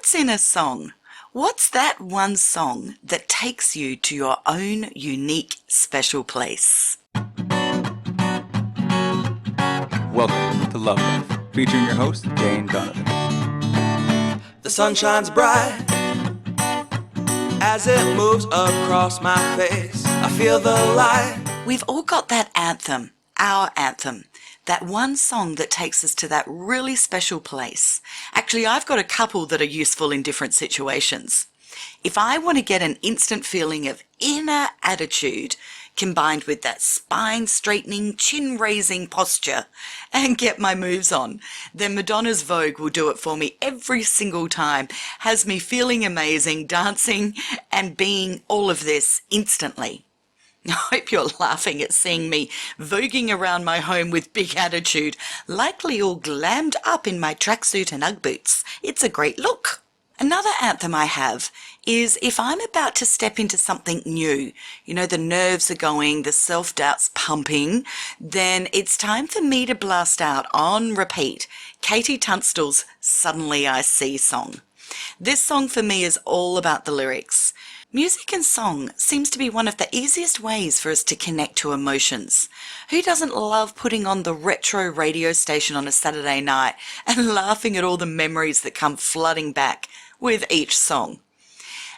What's in a song? What's that one song that takes you to your own unique special place? Welcome to Love Life, featuring your host, Dane Donovan. The sun shines bright as it moves across my face. I feel the light. We've all got that anthem, our anthem, that one song that takes us to that really special place. Actually, I've got a couple that are useful in different situations. If I want to get an instant feeling of inner attitude combined with that spine-straightening, chin-raising posture and get my moves on, then Madonna's Vogue will do it for me every single time, has me feeling amazing, dancing and being all of this instantly. I hope you're laughing at seeing me voguing around my home with big attitude, likely all glammed up in my tracksuit and Ugg boots. It's a great look. Another anthem I have is if I'm about to step into something new, the nerves are going, the self-doubt's pumping, then it's time for me to blast out on repeat Katie Tunstall's Suddenly I See song. This song for me is all about the lyrics. Music and song seems to be one of the easiest ways for us to connect to emotions. Who doesn't love putting on the retro radio station on a Saturday night and laughing at all the memories that come flooding back with each song?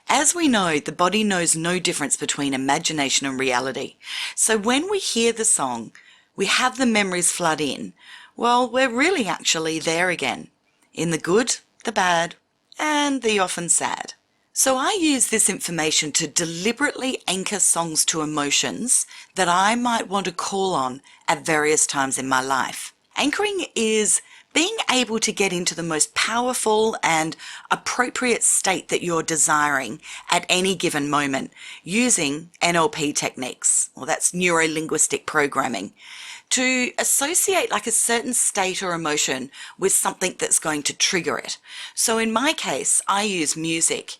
As we know, the body knows no difference between imagination and reality. So when we hear the song, we have the memories flood in. Well, we're really actually there again, in the good, the bad, and the often sad. So I use this information to deliberately anchor songs to emotions that I might want to call on at various times in my life. Anchoring is being able to get into the most powerful and appropriate state that you're desiring at any given moment using NLP techniques, or that's neuro-linguistic programming, to associate like a certain state or emotion with something that's going to trigger it. So in my case, I use music.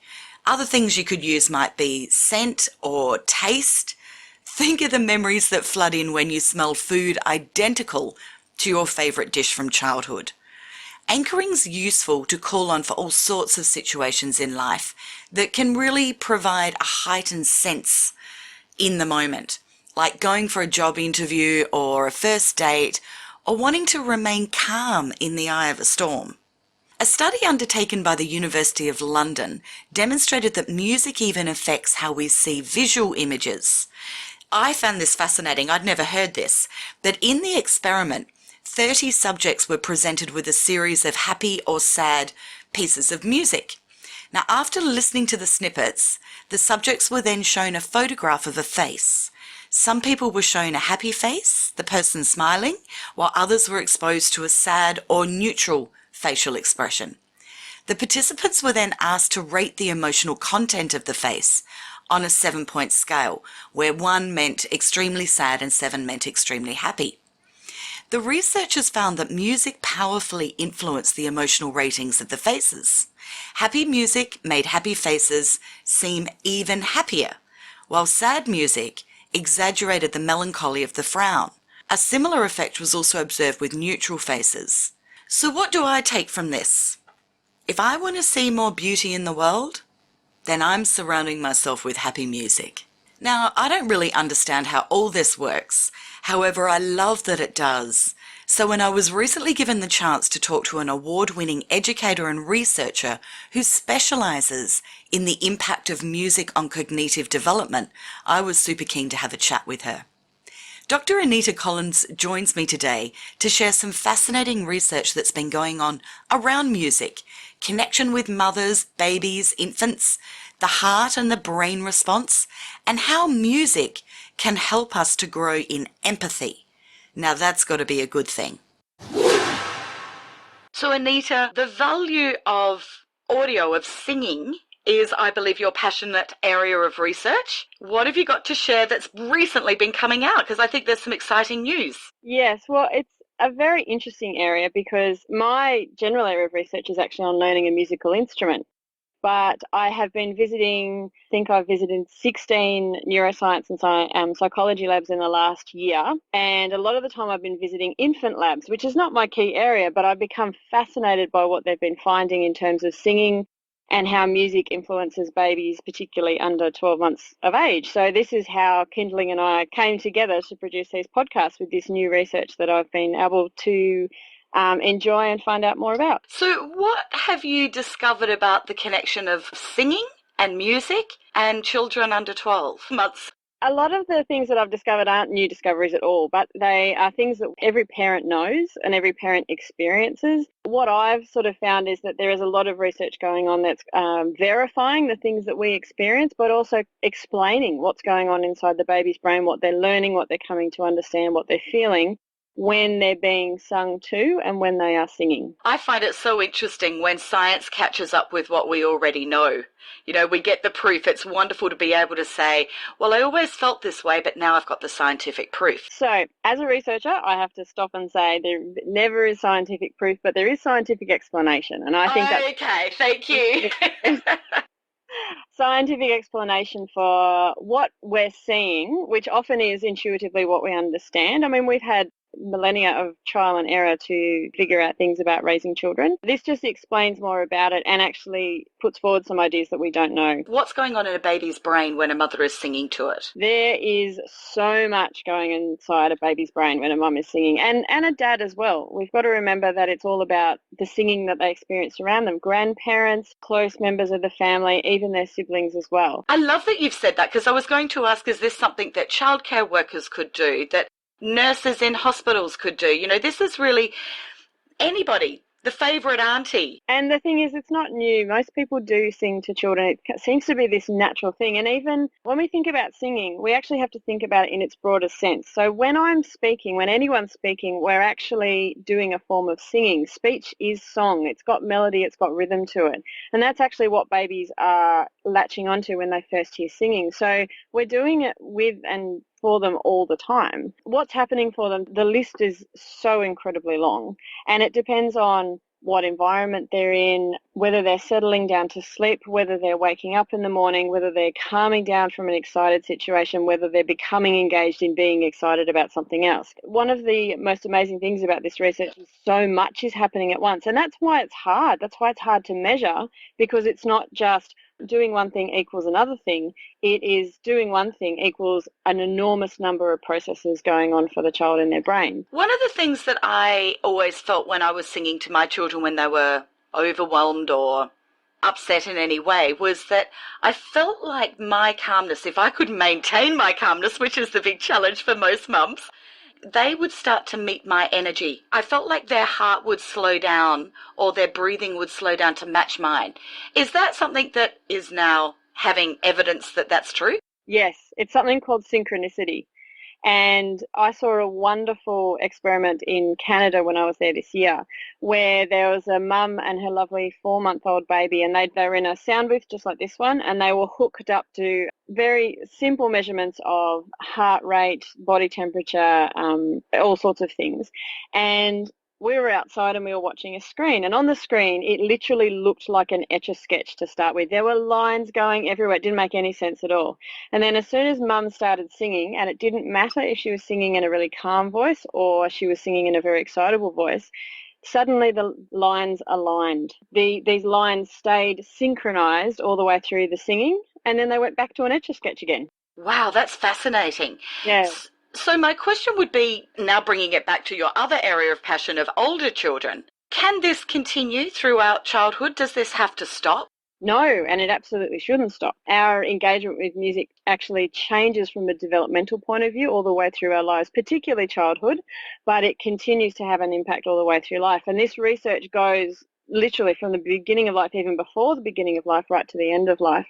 Other things you could use might be scent or taste. Think of the memories that flood in when you smell food identical to your favorite dish from childhood. Anchoring's useful to call on for all sorts of situations in life that can really provide a heightened sense in the moment, like going for a job interview or a first date, or wanting to remain calm in the eye of a storm. A study undertaken by the University of London demonstrated that music even affects how we see visual images. I found this fascinating. I'd never heard this, but in the experiment, 30 subjects were presented with a series of happy or sad pieces of music. Now, after listening to the snippets, the subjects were then shown a photograph of a face. Some people were shown a happy face, the person smiling, while others were exposed to a sad or neutral facial expression. The participants were then asked to rate the emotional content of the face on a 7-point scale, where 1 meant extremely sad and 7 meant extremely happy. The researchers found that music powerfully influenced the emotional ratings of the faces. Happy music made happy faces seem even happier, while sad music exaggerated the melancholy of the frown. A similar effect was also observed with neutral faces. So what do I take from this? If I want to see more beauty in the world, then I'm surrounding myself with happy music. Now, I don't really understand how all this works. However, I love that it does. So when I was recently given the chance to talk to an award-winning educator and researcher who specializes in the impact of music on cognitive development, I was super keen to have a chat with her. Dr. Anita Collins joins me today to share some fascinating research that's been going on around music, connection with mothers, babies, infants, the heart and the brain response, and how music can help us to grow in empathy. Now that's got to be a good thing. So Anita, the value of audio, of singing, is, I believe, your passionate area of research. What have you got to share that's recently been coming out? Because I think there's some exciting news. Yes, well, it's a very interesting area because my general area of research is actually on learning a musical instrument. But I have been visiting, I think I've visited 16 neuroscience and psychology labs in the last year. And a lot of the time I've been visiting infant labs, which is not my key area, but I've become fascinated by what they've been finding in terms of singing and how music influences babies, particularly under 12 months of age. So this is how Kindling and I came together to produce these podcasts with this new research that I've been able to enjoy and find out more about. So what have you discovered about the connection of singing and music and children under 12 months? A lot of the things that I've discovered aren't new discoveries at all, but they are things that every parent knows and every parent experiences. What I've sort of found is that there is a lot of research going on that's verifying the things that we experience, but also explaining what's going on inside the baby's brain, what they're learning, what they're coming to understand, what they're feeling when they're being sung to and when they are singing. I find it so interesting when science catches up with what we already know. You know, we get the proof. It's wonderful to be able to say, well, I always felt this way, but now I've got the scientific proof. So as a researcher, I have to stop and say there never is scientific proof, but there is scientific explanation. And I think that's okay, thank you. scientific explanation for what we're seeing, which often is intuitively what we understand. I mean, we've had millennia of trial and error to figure out things about raising children. This just explains more about it and actually puts forward some ideas that we don't know. What's going on in a baby's brain when a mother is singing to it? There is so much going inside a baby's brain when a mum is singing, and a dad as well. We've got to remember that it's all about the singing that they experience around them. Grandparents, close members of the family, even their siblings as well. I love that you've said that, because I was going to ask, is this something that childcare workers could do, that nurses in hospitals could do? You know, this is really anybody, the favourite auntie. And the thing is, it's not new. Most people do sing to children. It seems to be this natural thing. And even when we think about singing, we actually have to think about it in its broadest sense. So when I'm speaking, when anyone's speaking, we're actually doing a form of singing. Speech is song. It's got melody, it's got rhythm to it. And that's actually what babies are latching onto when they first hear singing. So we're doing it with and for them all the time. What's happening for them, the list is so incredibly long, and it depends on what environment they're in, whether they're settling down to sleep, whether they're waking up in the morning, whether they're calming down from an excited situation, whether they're becoming engaged in being excited about something else. One of the most amazing things about this research is so much is happening at once, and that's why it's hard. That's why it's hard to measure, because it's not just doing one thing equals another thing. It is doing one thing equals an enormous number of processes going on for the child in their brain. One of the things that I always felt when I was singing to my children when they were overwhelmed or upset in any way was that I felt like my calmness, if I could maintain my calmness, which is the big challenge for most mums, they would start to meet my energy. I felt like their heart would slow down or their breathing would slow down to match mine. Is that something that is now having evidence that that's true? Yes, it's something called synchronicity. And I saw a wonderful experiment in Canada when I was there this year, where there was a mum and her lovely 4-month-old baby, and they were in a sound booth just like this one, and they were hooked up to very simple measurements of heart rate, body temperature, all sorts of things. And we were outside and we were watching a screen, and on the screen it literally looked like an Etch-a-Sketch to start with. There were lines going everywhere. It didn't make any sense at all. And then as soon as mum started singing, and it didn't matter if she was singing in a really calm voice or she was singing in a very excitable voice, suddenly the lines aligned. These lines stayed synchronized all the way through the singing, and then they went back to an Etch-a-Sketch again. Wow, that's fascinating. Yeah. So my question would be, now bringing it back to your other area of passion of older children, can this continue throughout childhood? Does this have to stop? No, and it absolutely shouldn't stop. Our engagement with music actually changes from a developmental point of view all the way through our lives, particularly childhood, but it continues to have an impact all the way through life. And this research goes literally from the beginning of life, even before the beginning of life, right to the end of life,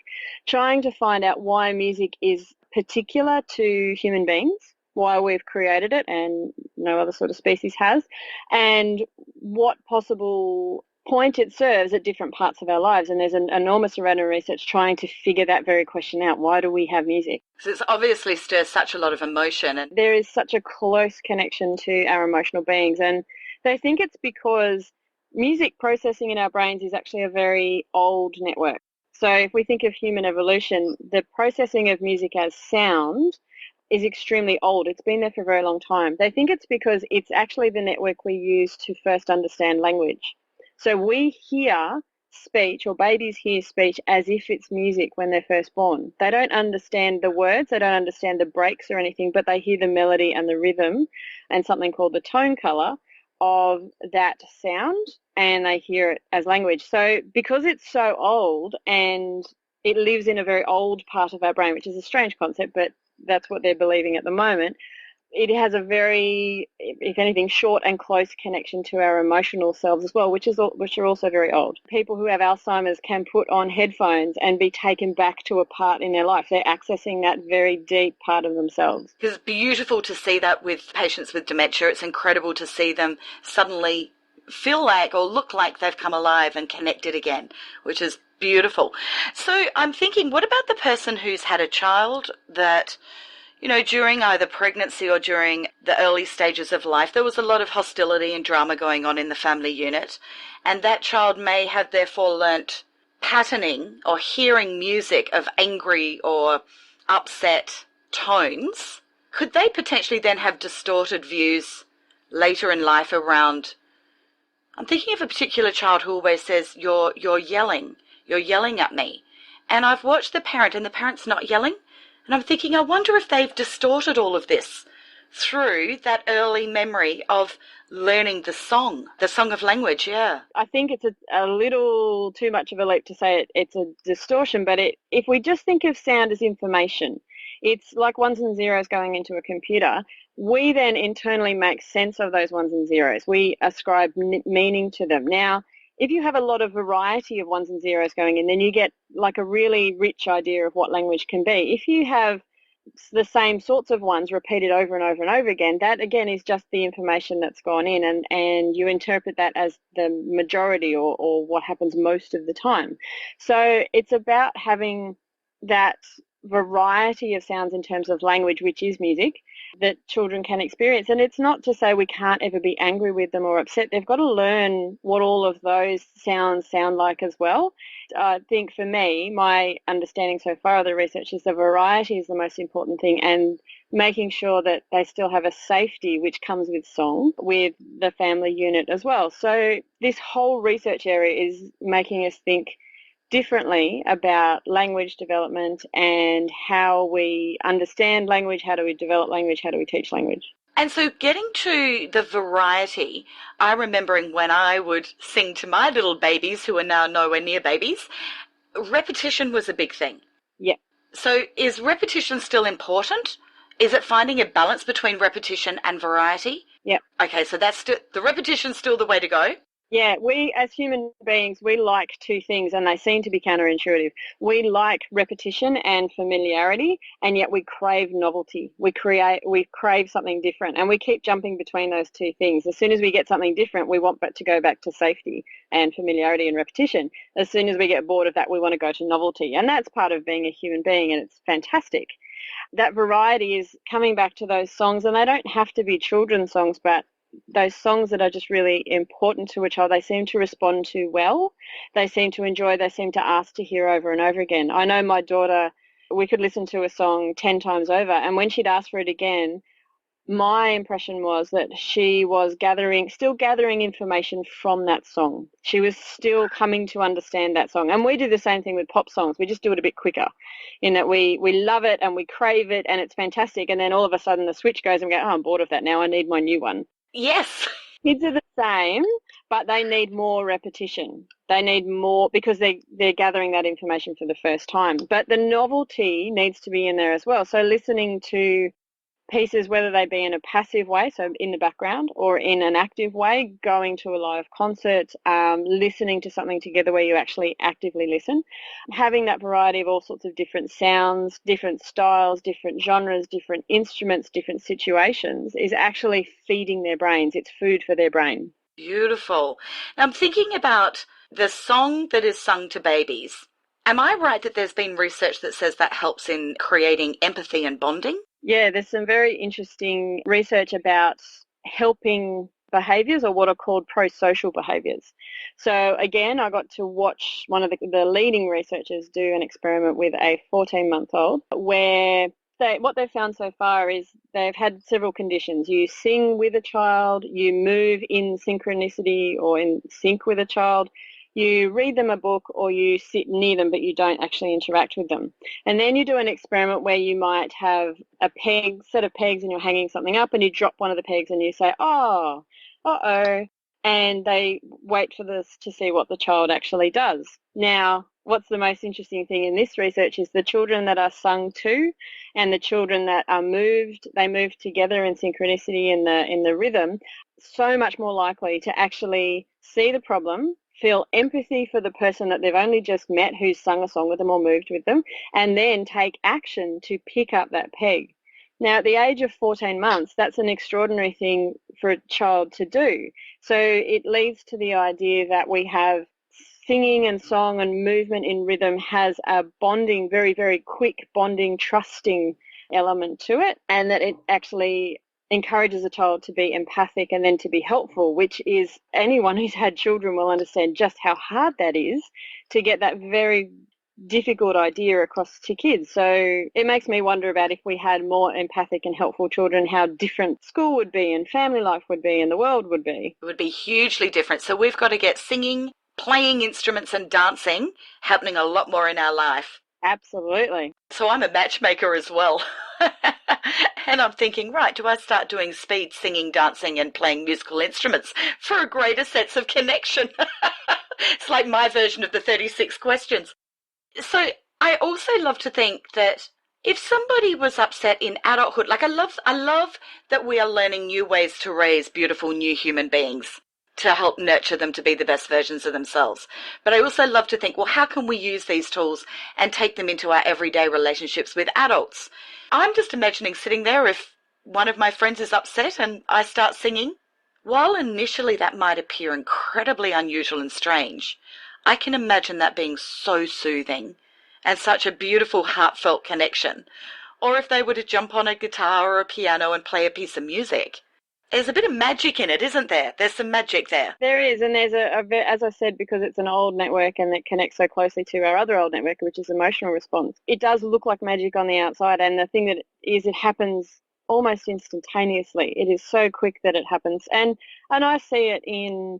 trying to find out why music is particular to human beings, why we've created it and no other sort of species has, and what possible point it serves at different parts of our lives. And there's an enormous amount of research trying to figure that very question out. Why do we have music? So it's obviously stirs such a lot of emotion. And there is such a close connection to our emotional beings, and they think it's because music processing in our brains is actually a very old network. So if we think of human evolution, the processing of music as sound is extremely old. It's been there for a very long time. They think it's because it's actually the network we use to first understand language. So we hear speech, or babies hear speech as if it's music when they're first born. They don't understand the words, they don't understand the breaks or anything, but they hear the melody and the rhythm and something called the tone color of that sound, and they hear it as language. So because it's so old and it lives in a very old part of our brain, which is a strange concept, but that's what they're believing at the moment, it has a very, if anything, short and close connection to our emotional selves as well, which are also very old. People who have Alzheimer's can put on headphones and be taken back to a part in their life. They're accessing that very deep part of themselves. It's beautiful to see that with patients with dementia. It's incredible to see them suddenly feel like or look like they've come alive and connected again, which is beautiful. So I'm thinking, what about the person who's had a child that, you know, during either pregnancy or during the early stages of life, there was a lot of hostility and drama going on in the family unit, and that child may have therefore learnt patterning or hearing music of angry or upset tones. Could they potentially then have distorted views later in life around, I'm thinking of a particular child who always says, you're yelling at me. And I've watched the parent and the parent's not yelling. And I'm thinking, I wonder if they've distorted all of this through that early memory of learning the song of language, yeah. I think it's a little too much of a leap to say it's a distortion, but if we just think of sound as information, it's like ones and zeros going into a computer. We then internally make sense of those ones and zeros. We ascribe meaning to them. Now, if you have a lot of variety of ones and zeros going in, then you get like a really rich idea of what language can be. If you have the same sorts of ones repeated over and over and over again, that again is just the information that's gone in, and you interpret that as the majority or what happens most of the time. So it's about having that variety of sounds in terms of language, which is music, that children can experience. And it's not to say we can't ever be angry with them or upset. They've got to learn what all of those sounds sound like as well. I think for me, my understanding so far of the research is the variety is the most important thing, and making sure that they still have a safety which comes with song with the family unit as well. So this whole research area is making us think differently about language development and how we understand language, how do we develop language, how do we teach language. And so getting to the variety, I'm remembering when I would sing to my little babies who are now nowhere near babies, repetition was a big thing. Yeah. So is repetition still important? Is it finding a balance between repetition and variety? Yeah. Okay, so that's the repetition's still the way to go. Yeah, we as human beings, we like two things, and they seem to be counterintuitive. We like repetition and familiarity, and yet we crave novelty. We crave something different, and we keep jumping between those two things. As soon as we get something different, we want to go back to safety and familiarity and repetition. As soon as we get bored of that, we want to go to novelty, and that's part of being a human being, and it's fantastic. That variety is coming back to those songs, and they don't have to be children's songs, but those songs that are just really important to a child, they seem to respond to well, they seem to enjoy, they seem to ask to hear over and over again. I know my daughter, we could listen to a song 10 times over, and when she'd ask for it again, my impression was that she was still gathering information from that song. She was still coming to understand that song. And we do the same thing with pop songs. We just do it a bit quicker in that we love it and we crave it and it's fantastic. And then all of a sudden the switch goes and we go, oh, I'm bored of that now. I need my new one. Yes. Kids are the same, but they need more repetition. They need more because they're gathering that information for the first time. But the novelty needs to be in there as well. So listening to pieces, whether they be in a passive way, so in the background, or in an active way, going to a live concert, listening to something together where you actually actively listen, having that variety of all sorts of different sounds, different styles, different genres, different instruments, different situations is actually feeding their brains. It's food for their brain. Beautiful. Now I'm thinking about the song that is sung to babies. Am I right that there's been research that says that helps in creating empathy and bonding? Yeah, there's some very interesting research about helping behaviours, or what are called pro-social behaviours. So again, I got to watch one of the leading researchers do an experiment with a 14-month-old where what they've found so far is they've had several conditions. You sing with a child, you move in synchronicity or in sync with a child, You read them a book or you sit near them, but you don't actually interact with them. And then you do an experiment where you might have a set of pegs, and you're hanging something up, and you drop one of the pegs and you say, oh, uh-oh. And they wait for this to see what the child actually does. Now, what's the most interesting thing in this research is the children that are sung to and the children that are moved, they move together in synchronicity in the rhythm, so much more likely to actually see the problem, feel empathy for the person that they've only just met who's sung a song with them or moved with them, and then take action to pick up that peg. Now, at the age of 14 months, that's an extraordinary thing for a child to do. So it leads to the idea that we have singing and song and movement in rhythm has a bonding, very, very quick bonding, trusting element to it, and that it actually encourages a child to be empathic and then to be helpful, which is, anyone who's had children will understand just how hard that is to get that very difficult idea across to kids. So it makes me wonder about, if we had more empathic and helpful children, how different school would be and family life would be and the world would be. It would be hugely different. So we've got to get singing, playing instruments and dancing happening a lot more in our life. Absolutely. So I'm a matchmaker as well. And I'm thinking, right, do I start doing speed singing, dancing and playing musical instruments for a greater sense of connection? It's like my version of the 36 questions. So I also love to think that if somebody was upset in adulthood, like I love that we are learning new ways to raise beautiful new human beings, to help nurture them to be the best versions of themselves. But I also love to think, well, how can we use these tools and take them into our everyday relationships with adults? I'm just imagining sitting there, if one of my friends is upset and I start singing, while initially that might appear incredibly unusual and strange, I can imagine that being so soothing and such a beautiful, heartfelt connection. Or if they were to jump on a guitar or a piano and play a piece of music, there's a bit of magic in it, isn't there? There's some magic there. There is, and there's as I said, because it's an old network and it connects so closely to our other old network, which is emotional response. It does look like magic on the outside, and the thing that is, it happens almost instantaneously. It is so quick that it happens, and I see it in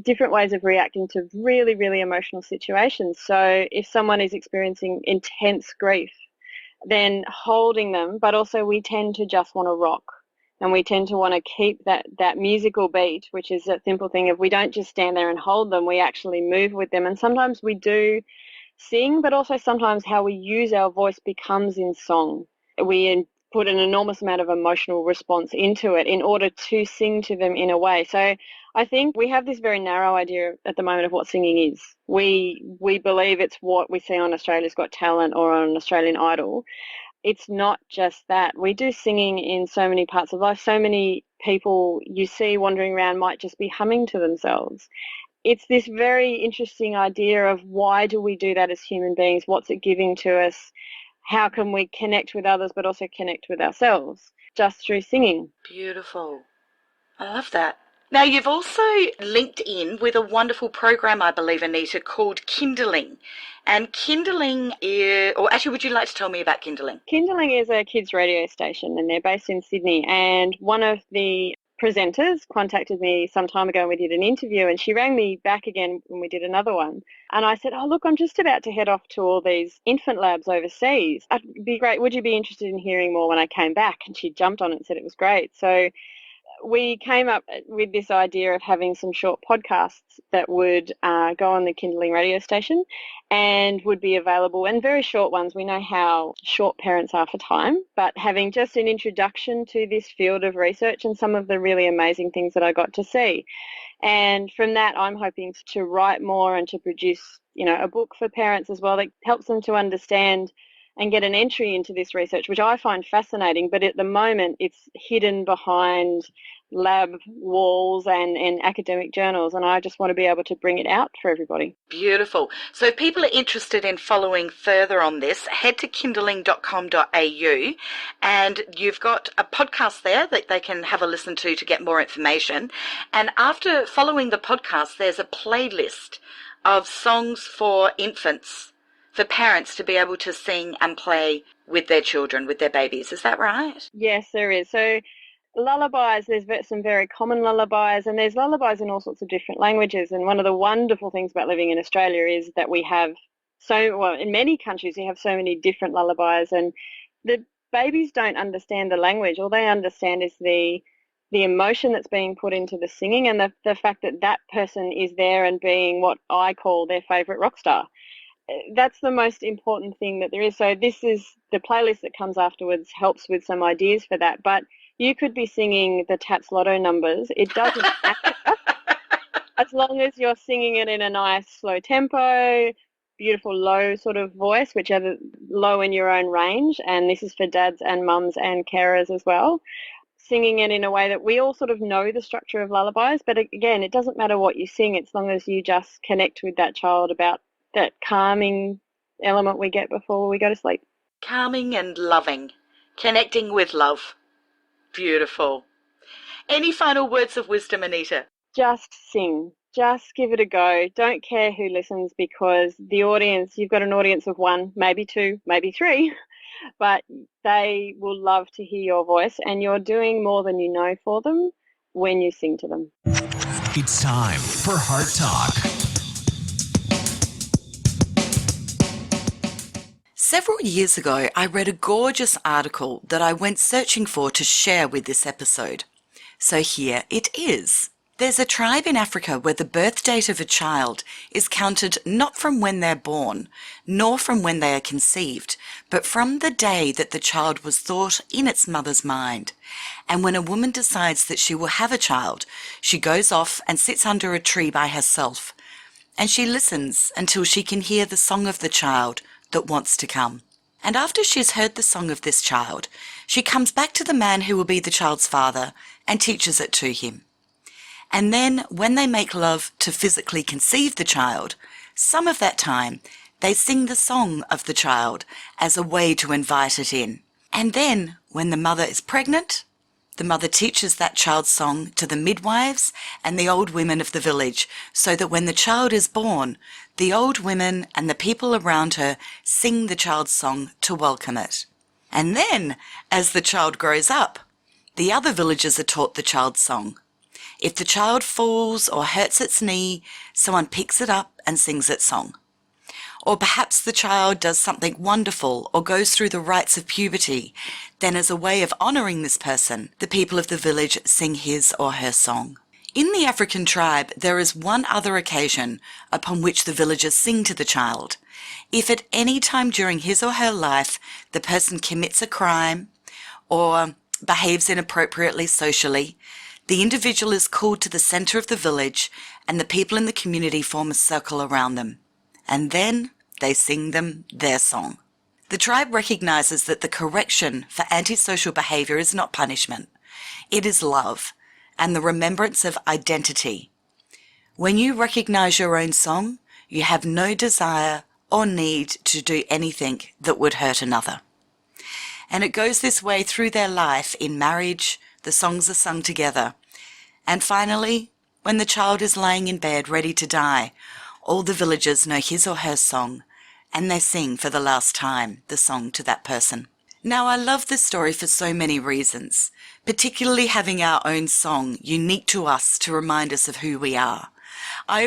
different ways of reacting to really, really emotional situations. So if someone is experiencing intense grief, then holding them, but also we tend to just want to rock. And we tend to want to keep that musical beat, which is a simple thing of, we don't just stand there and hold them, we actually move with them. And sometimes we do sing, but also sometimes how we use our voice becomes in song. We put an enormous amount of emotional response into it in order to sing to them in a way. So I think we have this very narrow idea at the moment of what singing is. We believe it's what we see on Australia's Got Talent or on Australian Idol. It's not just that. We do singing in so many parts of life. So many people you see wandering around might just be humming to themselves. It's this very interesting idea of, why do we do that as human beings? What's it giving to us? How can we connect with others but also connect with ourselves just through singing? Beautiful. I love that. Now, you've also linked in with a wonderful program, I believe, Anita, called Kindling. And Kindling is, or actually, would you like to tell me about Kindling? Kindling is a kids radio station, and they're based in Sydney. And one of the presenters contacted me some time ago and we did an interview, and she rang me back again when we did another one. And I said, oh, look, I'm just about to head off to all these infant labs overseas. It'd be great. Would you be interested in hearing more when I came back? And she jumped on it and said it was great. So we came up with this idea of having some short podcasts that would go on the Kindling radio station and would be available, and very short ones. We know how short parents are for time, but having just an introduction to this field of research and some of the really amazing things that I got to see. And from that, I'm hoping to write more and to produce, a book for parents as well that helps them to understand and get an entry into this research, which I find fascinating, but at the moment it's hidden behind lab walls and academic journals, and I just want to be able to bring it out for everybody. Beautiful. So if people are interested in following further on this, head to kindling.com.au, and you've got a podcast there that they can have a listen to get more information. And after following the podcast, there's a playlist of songs for infants, for parents to be able to sing and play with their children, with their babies. Is that right? Yes, there is. So lullabies, there's some very common lullabies, and there's lullabies in all sorts of different languages. And one of the wonderful things about living in Australia is that we have in many countries, you have so many different lullabies, and the babies don't understand the language. All they understand is the emotion that's being put into the singing, and the fact that that person is there and being what I call their favourite rock star. That's the most important thing that there is. So this is the playlist that comes afterwards, helps with some ideas for that. But you could be singing the Tats Lotto numbers. It doesn't matter as long as you're singing it in a nice slow tempo, beautiful low sort of voice, whichever, low in your own range. And this is for dads and mums and carers as well. Singing it in a way that we all sort of know the structure of lullabies. But again, it doesn't matter what you sing as long as you just connect with that child about that calming element we get before we go to sleep. Calming and loving. Connecting with love. Beautiful. Any final words of wisdom, Anita? Just sing. Just give it a go. Don't care who listens, because the audience, you've got an audience of one, maybe two, maybe three, but they will love to hear your voice, and you're doing more than you know for them when you sing to them. It's time for Heart Talk. Several years ago, I read a gorgeous article that I went searching for to share with this episode. So here it is. There's a tribe in Africa where the birth date of a child is counted not from when they're born, nor from when they are conceived, but from the day that the child was thought in its mother's mind. And when a woman decides that she will have a child, she goes off and sits under a tree by herself, and she listens until she can hear the song of the child that wants to come. And after she's heard the song of this child, she comes back to the man who will be the child's father and teaches it to him. And then when they make love to physically conceive the child, some of that time they sing the song of the child as a way to invite it in. And then when the mother is pregnant, the mother teaches that child's song to the midwives and the old women of the village, so that when the child is born, the old women and the people around her sing the child's song to welcome it. And then, as the child grows up, the other villagers are taught the child's song. If the child falls or hurts its knee, someone picks it up and sings its song. Or perhaps the child does something wonderful or goes through the rites of puberty. Then as a way of honouring this person, the people of the village sing his or her song. In the African tribe, there is one other occasion upon which the villagers sing to the child. If at any time during his or her life the person commits a crime or behaves inappropriately socially, the individual is called to the centre of the village and the people in the community form a circle around them. And then they sing them their song. The tribe recognises that the correction for antisocial behaviour is not punishment. It is love and the remembrance of identity. When you recognise your own song, you have no desire or need to do anything that would hurt another. And it goes this way through their life. In marriage, the songs are sung together. And finally, when the child is laying in bed ready to die, all the villagers know his or her song, and they sing for the last time the song to that person. Now, I love this story for so many reasons, particularly having our own song unique to us to remind us of who we are. I